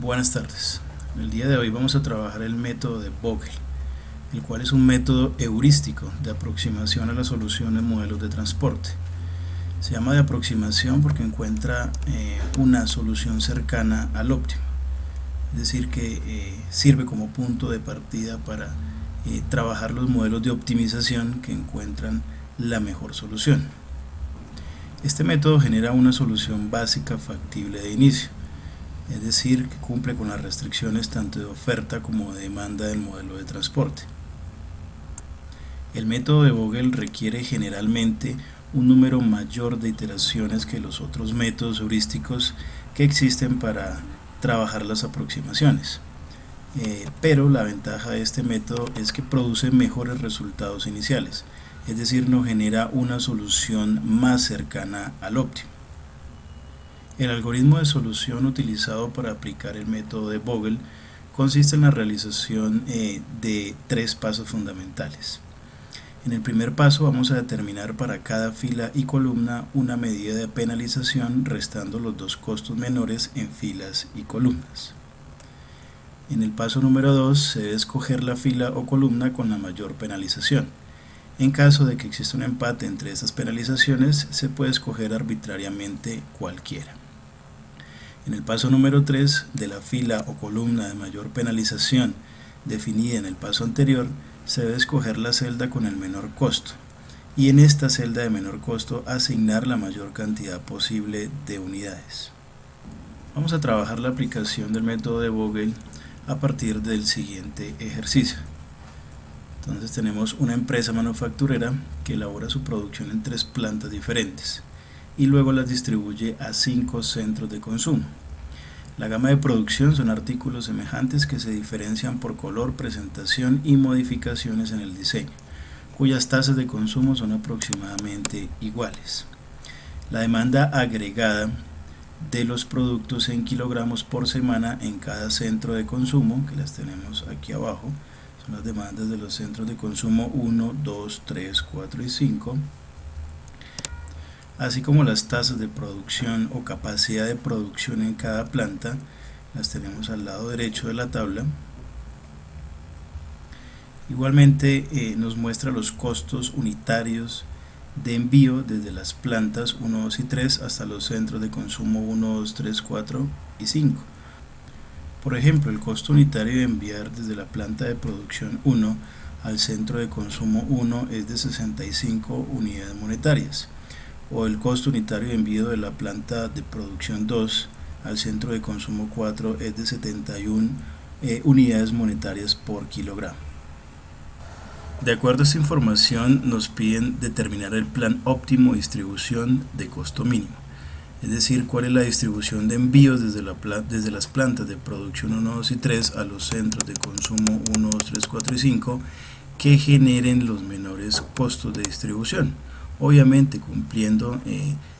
Buenas tardes. El día de hoy vamos a trabajar el método de Vogel, el cual es un método heurístico de aproximación a la solución en modelos de transporte. Se llama de aproximación porque encuentra una solución cercana al óptimo, es decir que sirve como punto de partida para trabajar los modelos de optimización que encuentran la mejor solución. Este método genera una solución básica factible de inicio, es decir, que cumple con las restricciones tanto de oferta como de demanda del modelo de transporte. El método de Vogel requiere generalmente un número mayor de iteraciones que los otros métodos heurísticos que existen para trabajar las aproximaciones. Pero la ventaja de este método es que produce mejores resultados iniciales, es decir, nos genera una solución más cercana al óptimo. El algoritmo de solución utilizado para aplicar el método de Vogel consiste en la realización de tres pasos fundamentales. En el primer paso vamos a determinar para cada fila y columna una medida de penalización restando los dos costos menores en filas y columnas. En el paso número 2 se debe escoger la fila o columna con la mayor penalización. En caso de que exista un empate entre estas penalizaciones, se puede escoger arbitrariamente cualquiera. En el paso número 3 de la fila o columna de mayor penalización definida en el paso anterior, se debe escoger la celda con el menor costo y en esta celda de menor costo asignar la mayor cantidad posible de unidades. Vamos a trabajar la aplicación del método de Vogel a partir del siguiente ejercicio. Entonces tenemos una empresa manufacturera que elabora su producción en 3 plantas diferentes y luego las distribuye a 5 centros de consumo. La gama de producción son artículos semejantes que se diferencian por color, presentación y modificaciones en el diseño, cuyas tasas de consumo son aproximadamente iguales. La demanda agregada de los productos en kilogramos por semana en cada centro de consumo, que las tenemos aquí abajo, son las demandas de los centros de consumo 1, 2, 3, 4 y 5, así como las tasas de producción o capacidad de producción en cada planta, las tenemos al lado derecho de la tabla. Igualmente nos muestra los costos unitarios de envío desde las plantas 1, 2 y 3 hasta los centros de consumo 1, 2, 3, 4 y 5. Por ejemplo, el costo unitario de enviar desde la planta de producción 1 al centro de consumo 1 es de 65 unidades monetarias, o el costo unitario de envío de la planta de producción 2 al centro de consumo 4 es de 71 unidades monetarias por kilogramo. De acuerdo a esta información nos piden determinar el plan óptimo de distribución de costo mínimo, es decir, cuál es la distribución de envíos desde las plantas de producción 1, 2 y 3 a los centros de consumo 1, 2, 3, 4 y 5 que generen los menores costos de distribución, obviamente cumpliendo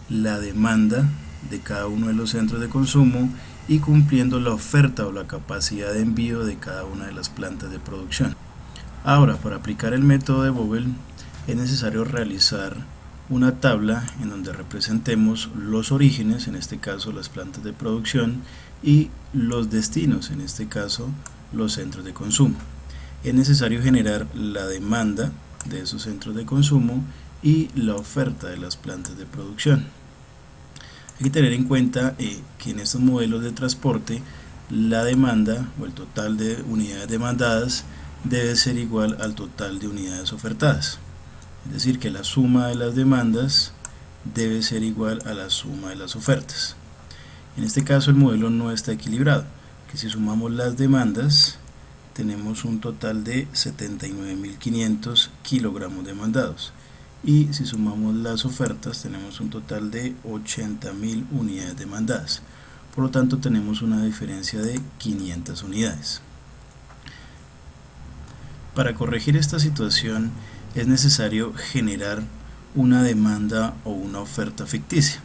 la demanda de cada uno de los centros de consumo y cumpliendo la oferta o la capacidad de envío de cada una de las plantas de producción. Ahora, para aplicar el método de Vogel es necesario realizar una tabla en donde representemos los orígenes, en este caso las plantas de producción, y los destinos, en este caso los centros de consumo. Es necesario generar la demanda de esos centros de consumo y la oferta de las plantas de producción. Hay que tener en cuenta que en estos modelos de transporte la demanda o el total de unidades demandadas debe ser igual al total de unidades ofertadas, es decir que la suma de las demandas debe ser igual a la suma de las ofertas. En este caso el modelo no está equilibrado, que si sumamos las demandas tenemos un total de 79.500 kilogramos demandados y si sumamos las ofertas tenemos un total de 80.000 unidades demandadas, por lo tanto tenemos una diferencia de 500 unidades. Para corregir esta situación es necesario generar una demanda o una oferta ficticia.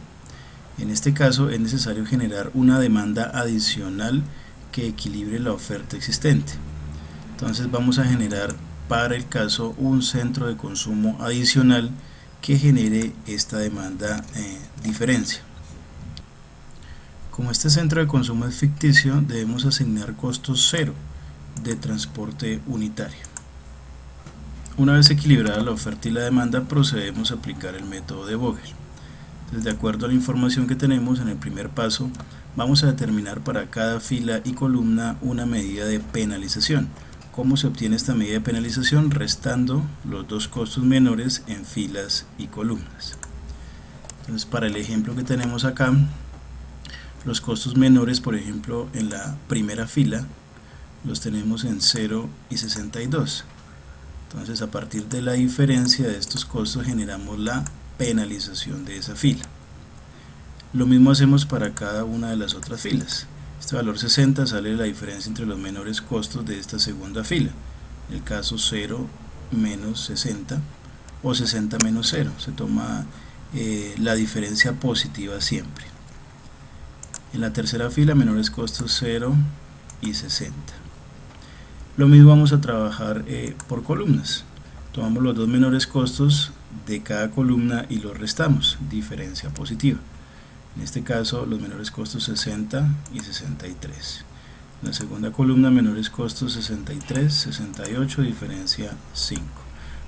En este caso es necesario generar una demanda adicional que equilibre la oferta existente. Entonces vamos a generar para el caso un centro de consumo adicional que genere esta demanda diferencia. Como este centro de consumo es ficticio, debemos asignar costos cero de transporte unitario. Una vez equilibrada la oferta y la demanda, procedemos a aplicar el método de Vogel. Entonces, de acuerdo a la información que tenemos en el primer paso, vamos a determinar para cada fila y columna una medida de penalización. ¿Cómo se obtiene esta medida de penalización? Restando los dos costos menores en filas y columnas. Entonces, para el ejemplo que tenemos acá, los costos menores, por ejemplo, en la primera fila, los tenemos en 0 y 62. Entonces, a partir de la diferencia de estos costos generamos la penalización de esa fila. Lo mismo hacemos para cada una de las otras filas. Este valor 60 sale la diferencia entre los menores costos de esta segunda fila. En el caso 0 menos 60 o 60 menos 0. Se toma la diferencia positiva siempre. En la tercera fila, menores costos 0 y 60. Lo mismo vamos a trabajar por columnas. Tomamos los dos menores costos de cada columna y los restamos, diferencia positiva. En este caso, los menores costos 60 y 63. En la segunda columna, menores costos 63, 68, diferencia 5.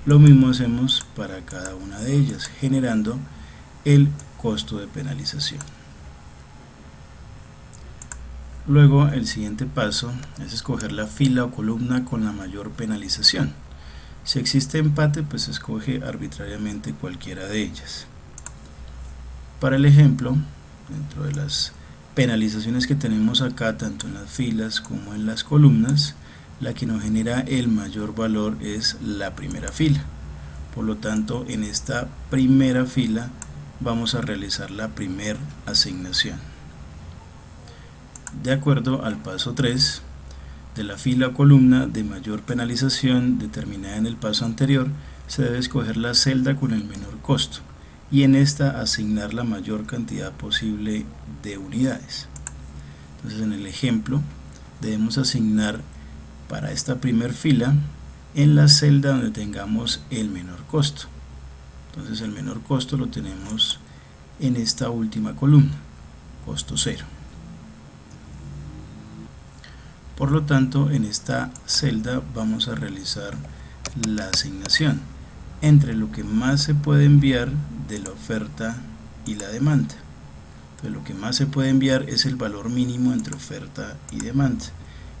Lo mismo hacemos para cada una de ellas, generando el costo de penalización. Luego, el siguiente paso es escoger la fila o columna con la mayor penalización. Si existe empate, pues se escoge arbitrariamente cualquiera de ellas. Para el ejemplo, dentro de las penalizaciones que tenemos acá, tanto en las filas como en las columnas, la que nos genera el mayor valor es la primera fila. Por lo tanto, en esta primera fila vamos a realizar la primera asignación. De acuerdo al paso 3, de la fila o columna de mayor penalización determinada en el paso anterior, se debe escoger la celda con el menor costo y en esta asignar la mayor cantidad posible de unidades. Entonces, en el ejemplo debemos asignar para esta primera fila en la celda donde tengamos el menor costo. Entonces, el menor costo lo tenemos en esta última columna, costo 0. Por lo tanto, en esta celda vamos a realizar la asignación entre lo que más se puede enviar de la oferta y la demanda. Entonces, lo que más se puede enviar es el valor mínimo entre oferta y demanda.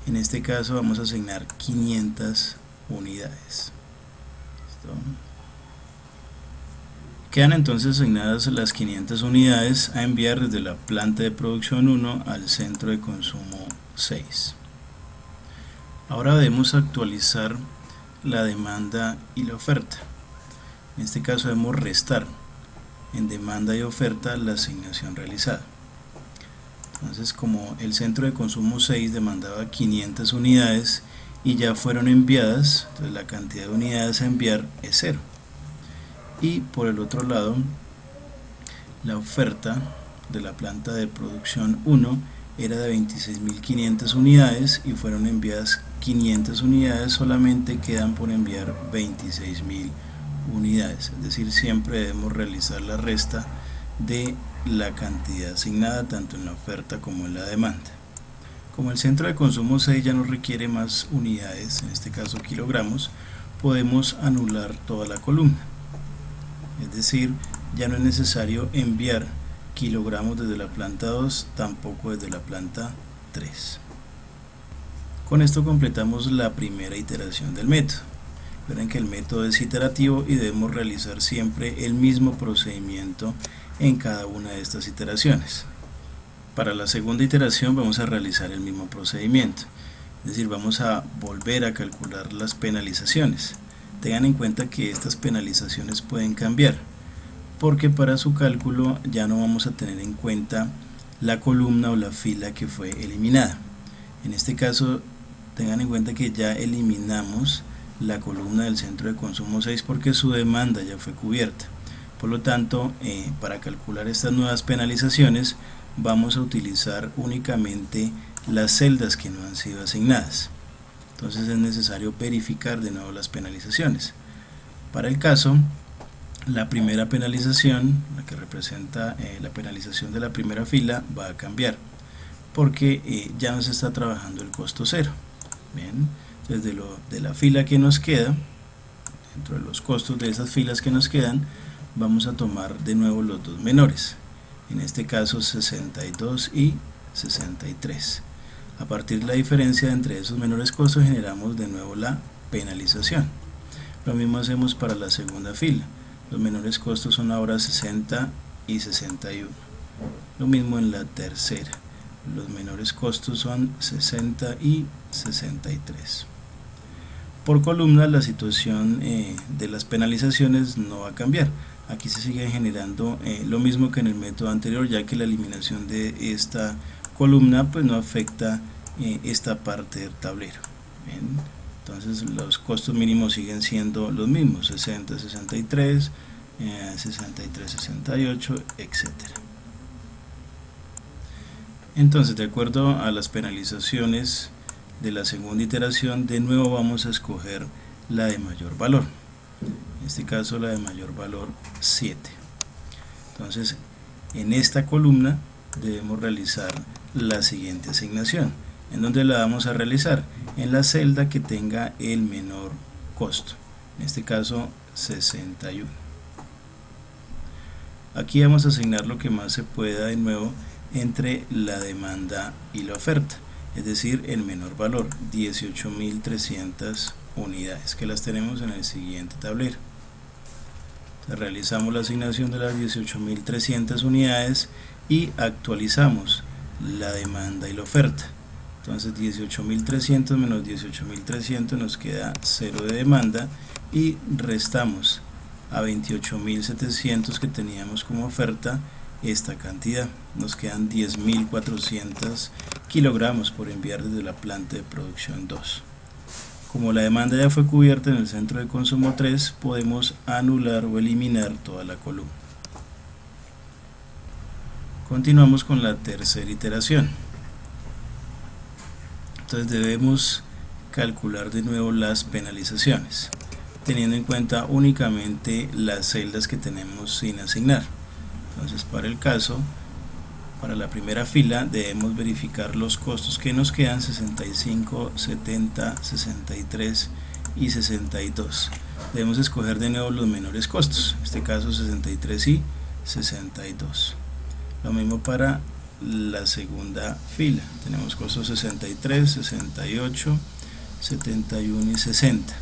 En este caso vamos a asignar 500 unidades. ¿Listo? Quedan entonces asignadas las 500 unidades a enviar desde la planta de producción 1 al centro de consumo 6. Ahora debemos actualizar la demanda y la oferta. En este caso debemos restar en demanda y oferta la asignación realizada. Entonces, como el centro de consumo 6 demandaba 500 unidades y ya fueron enviadas, entonces la cantidad de unidades a enviar es 0. Y por el otro lado, la oferta de la planta de producción 1 era de 26.500 unidades y fueron enviadas 500 unidades, solamente quedan por enviar 26.000 unidades, es decir, siempre debemos realizar la resta de la cantidad asignada tanto en la oferta como en la demanda. Como el centro de consumo 6 ya no requiere más unidades, en este caso kilogramos, podemos anular toda la columna, es decir, ya no es necesario enviar kilogramos desde la planta 2, tampoco desde la planta 3. Con esto completamos la primera iteración del método. Recuerden que el método es iterativo y debemos realizar siempre el mismo procedimiento en cada una de estas iteraciones. Para la segunda iteración vamos a realizar el mismo procedimiento, es decir, vamos a volver a calcular las penalizaciones. Tengan en cuenta que estas penalizaciones pueden cambiar, porque para su cálculo ya no vamos a tener en cuenta la columna o la fila que fue eliminada. En este caso, tengan en cuenta que ya eliminamos la columna del centro de consumo 6 porque su demanda ya fue cubierta. Por lo tanto, para calcular estas nuevas penalizaciones vamos a utilizar únicamente las celdas que no han sido asignadas. Entonces es necesario verificar de nuevo las penalizaciones. Para el caso, la primera penalización, la que representa la penalización de la primera fila, va a cambiar. porque ya nos está trabajando el costo cero. Bien, entonces de la fila que nos queda, dentro de los costos de esas filas que nos quedan, vamos a tomar de nuevo los dos menores, en este caso 62 y 63. A partir de la diferencia entre esos menores costos generamos de nuevo la penalización. Lo mismo hacemos para la segunda fila, los menores costos son ahora 60 y 61. Lo mismo en la tercera, los menores costos son 60 y 63. Por columna la situación de las penalizaciones no va a cambiar. Aquí se sigue generando lo mismo que en el método anterior, ya que la eliminación de esta columna pues no afecta esta parte del tablero. Bien, entonces los costos mínimos siguen siendo los mismos, 60, 63, 63, 68, etc. Entonces, de acuerdo a las penalizaciones de la segunda iteración, de nuevo vamos a escoger la de mayor valor, en este caso la de mayor valor 7. Entonces en esta columna debemos realizar la siguiente asignación. ¿En dónde la vamos a realizar? En la celda que tenga el menor costo, en este caso 61. Aquí vamos a asignar lo que más se pueda de nuevo entre la demanda y la oferta, es decir, el menor valor, 18.300 unidades, que las tenemos en el siguiente tablero. Realizamos la asignación de las 18.300 unidades y actualizamos la demanda y la oferta. Entonces 18.300 menos 18.300 nos queda 0 de demanda y restamos a 28.700 que teníamos como oferta esta cantidad, nos quedan 10.400 kilogramos por enviar desde la planta de producción 2. Como la demanda ya fue cubierta en el centro de consumo 3, podemos anular o eliminar toda la columna. Continuamos con la tercera iteración. Entonces debemos calcular de nuevo las penalizaciones, teniendo en cuenta únicamente las celdas que tenemos sin asignar. Entonces para el caso, para la primera fila debemos verificar los costos que nos quedan, 65, 70, 63 y 62. Debemos escoger de nuevo los menores costos, en este caso 63 y 62. Lo mismo para la segunda fila, tenemos costos 63, 68, 71 y 60.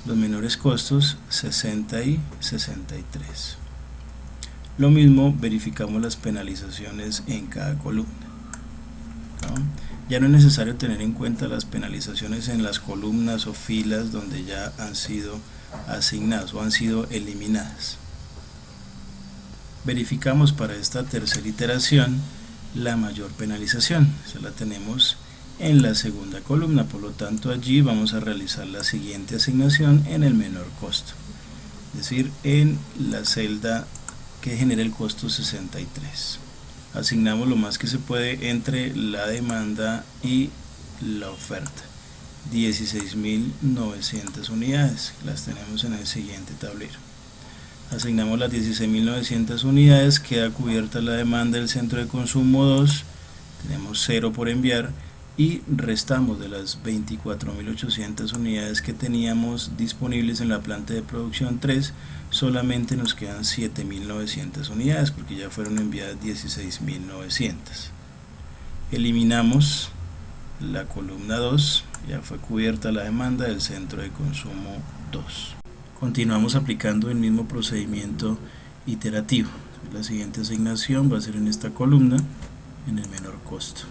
Los menores costos 60 y 63. Lo mismo verificamos las penalizaciones en cada columna, ¿no? Ya no es necesario tener en cuenta las penalizaciones en las columnas o filas donde ya han sido asignadas o han sido eliminadas. Verificamos para esta tercera iteración la mayor penalización, esa la tenemos en la segunda columna, por lo tanto allí vamos a realizar la siguiente asignación en el menor costo, es decir, en la celda que genera el costo 63. Asignamos lo más que se puede entre la demanda y la oferta, 16.900 unidades, las tenemos en el siguiente tablero. Asignamos las 16.900 unidades, queda cubierta la demanda del centro de consumo 2, tenemos 0 por enviar y restamos de las 24.800 unidades que teníamos disponibles en la planta de producción 3, solamente nos quedan 7.900 unidades porque ya fueron enviadas 16.900. Eliminamos la columna 2, ya fue cubierta la demanda del centro de consumo 2. Continuamos aplicando el mismo procedimiento iterativo. La siguiente asignación va a ser en esta columna, en el menor costo.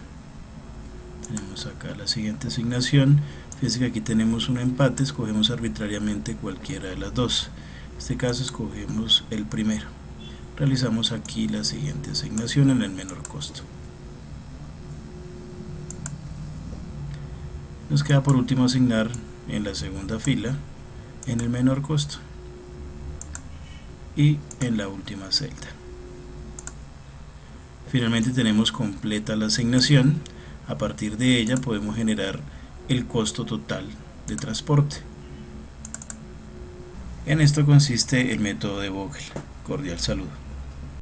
Tenemos acá la siguiente asignación. Fíjense que aquí tenemos un empate, escogemos arbitrariamente cualquiera de las dos. En este caso escogemos el primero. Realizamos aquí la siguiente asignación en el menor costo. Nos queda por último asignar en la segunda fila en el menor costo y en la última celda. Finalmente tenemos completa la asignación. A partir de ella podemos generar el costo total de transporte. En esto consiste el método de Vogel. Cordial saludo.